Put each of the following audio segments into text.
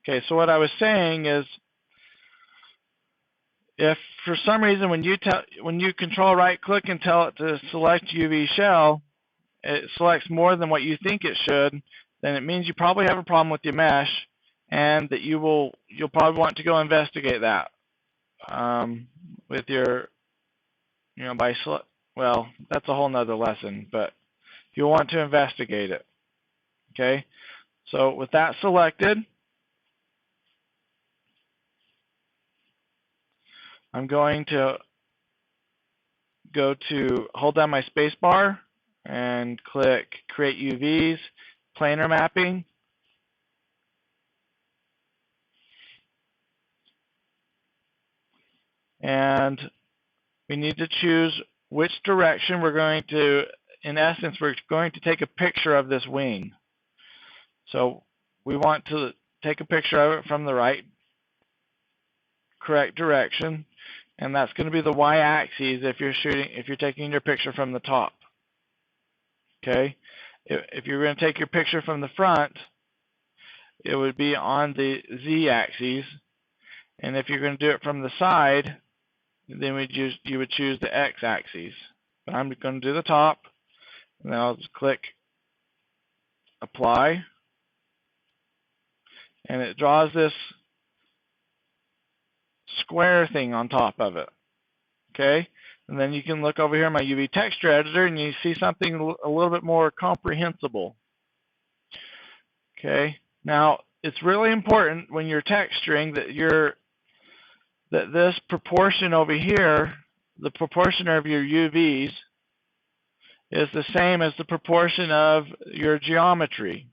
Okay, so what I was saying is, if for some reason when you control right click and tell it to select UV shell, it selects more than what you think it should, then it means you probably have a problem with your mesh, and that you'll probably want to go investigate that with your, well, that's a whole nother lesson, but you'll want to investigate it. Okay, so with that selected, I'm going to hold down my space bar and click Create UVs, Planar Mapping. And we need to choose which direction we're going to, in essence, we're going to take a picture of this wing. So we want to take a picture of it from the correct direction, and that's going to be the y-axis if you're taking your picture from the top. Okay, if you're going to take your picture from the front, it would be on the z-axis, and if you're going to do it from the side, then you would choose the x-axis. But I'm going to do the top, and then I'll just click Apply, and it draws this square thing on top of it. Okay, and then you can look over here in my UV texture editor, and you see something a little bit more comprehensible. Okay, now it's really important when you're texturing that this proportion over here, the proportion of your UVs, is the same as the proportion of your geometry.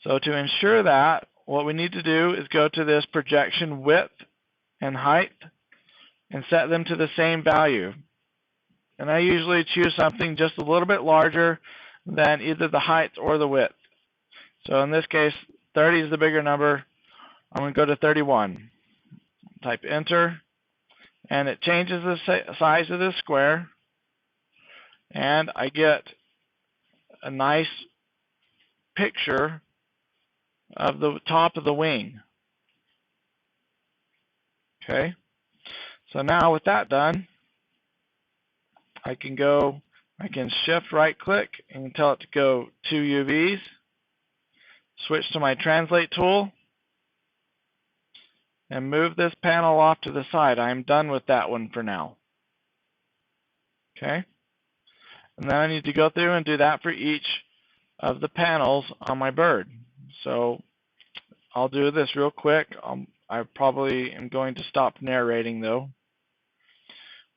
So to ensure that, what we need to do is go to this projection width and height and set them to the same value. And I usually choose something just a little bit larger than either the height or the width. So in this case, 30 is the bigger number. I'm going to go to 31. Type enter, and it changes the size of this square, and I get a nice picture of the top of the wing. Okay, so now with that done, I can shift right click and tell it to go to UVs, switch to my translate tool, and move this panel off to the side. I'm done with that one for now. Okay, and then I need to go through and do that for each of the panels on my bird. So I'll do this real quick. I probably am going to stop narrating though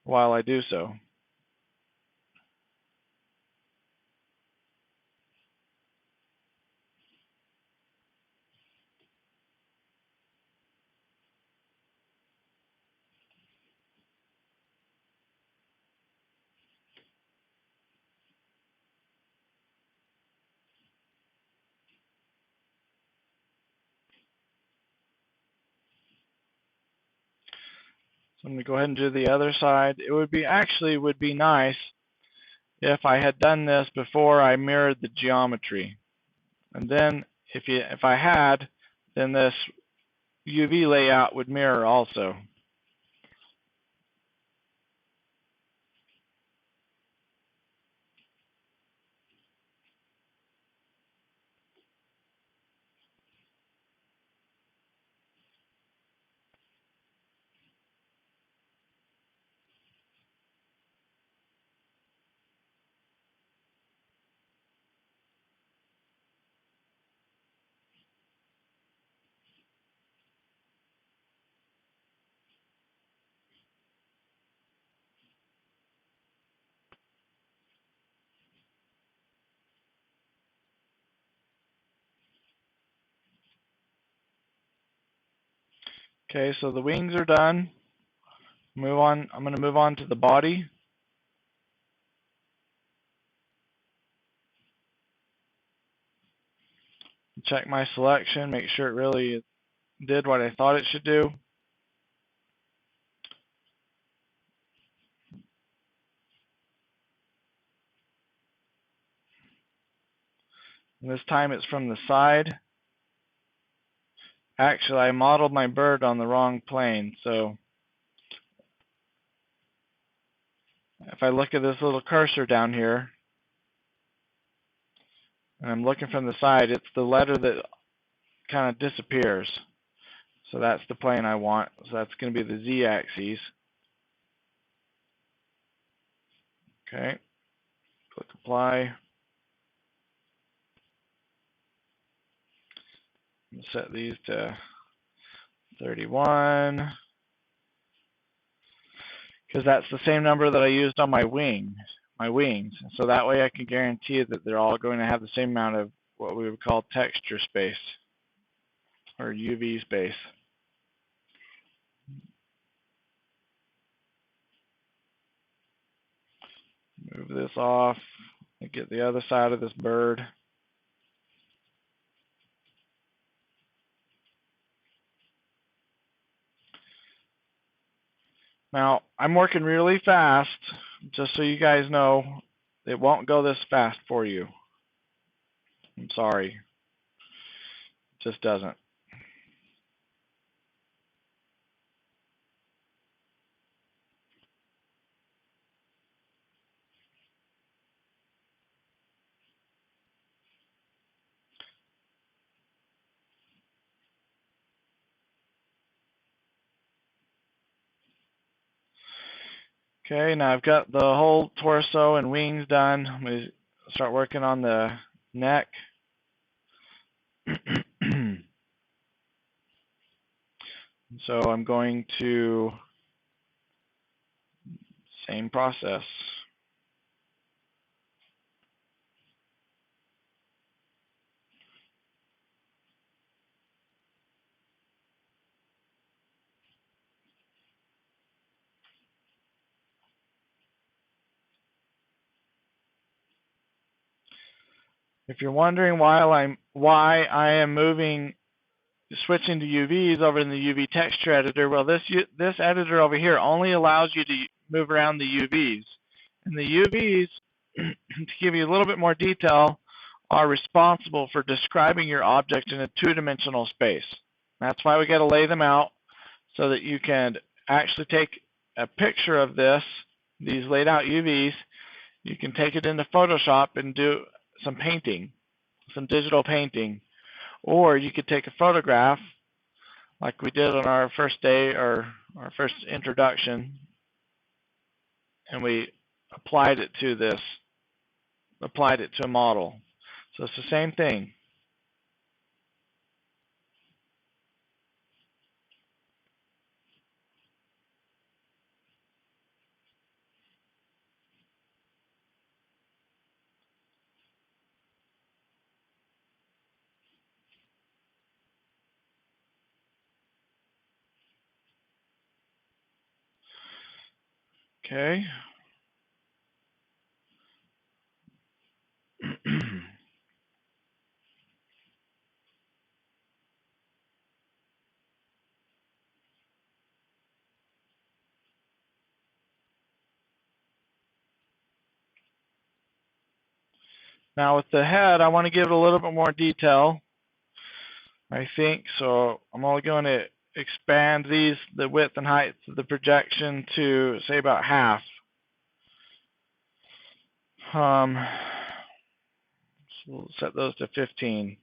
while I do so. So I'm going to go ahead and do the other side. It would be nice if I had done this before I mirrored the geometry. And then if I had, then this UV layout would mirror also. Okay, so the wings are done. I'm going to move on to the body. Check my selection, make sure it really did what I thought it should do. And this time it's from the side. actually I modeled my bird on the wrong plane. So if I look at this little cursor down here, and I'm looking from the side, it's the letter that kind of disappears. So that's the plane I want. So that's going to be the z-axis. Okay, click apply. Set these to 31, because that's the same number that I used on my wings. So that way I can guarantee that they're all going to have the same amount of what we would call texture space, or UV space. Move this off and get the other side of this bird. Now, I'm working really fast, just so you guys know. It won't go this fast for you. I'm sorry. It just doesn't. Okay, now I've got the whole torso and wings done. I'm going to start working on the neck. So I'm going to, same process. If you're wondering why I am switching to UVs over in the UV texture editor, well, this editor over here only allows you to move around the UVs. And the UVs, to give you a little bit more detail, are responsible for describing your object in a two-dimensional space. That's why we got to lay them out so that you can actually take a picture of these laid out UVs. You can take it into Photoshop and do some painting, some digital painting. Or you could take a photograph like we did on our first day or our first introduction, and we applied it to a model. So it's the same thing. Okay. Now with the head, I want to give it a little bit more detail, I think. So I'm only going to expand the width and height of the projection to, say, about half. So we'll set those to 15,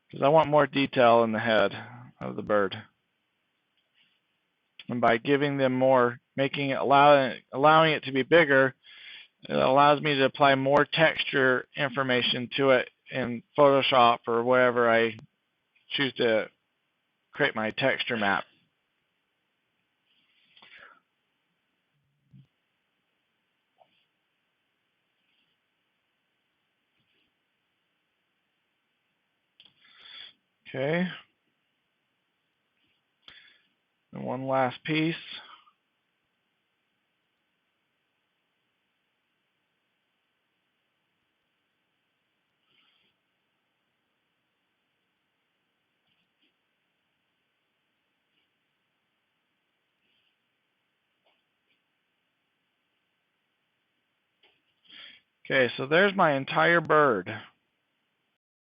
because I want more detail in the head of the bird. And by giving them more, allowing it to be bigger, it allows me to apply more texture information to it in Photoshop or wherever I choose to create my texture map. Okay. And one last piece. Okay, so there's my entire bird.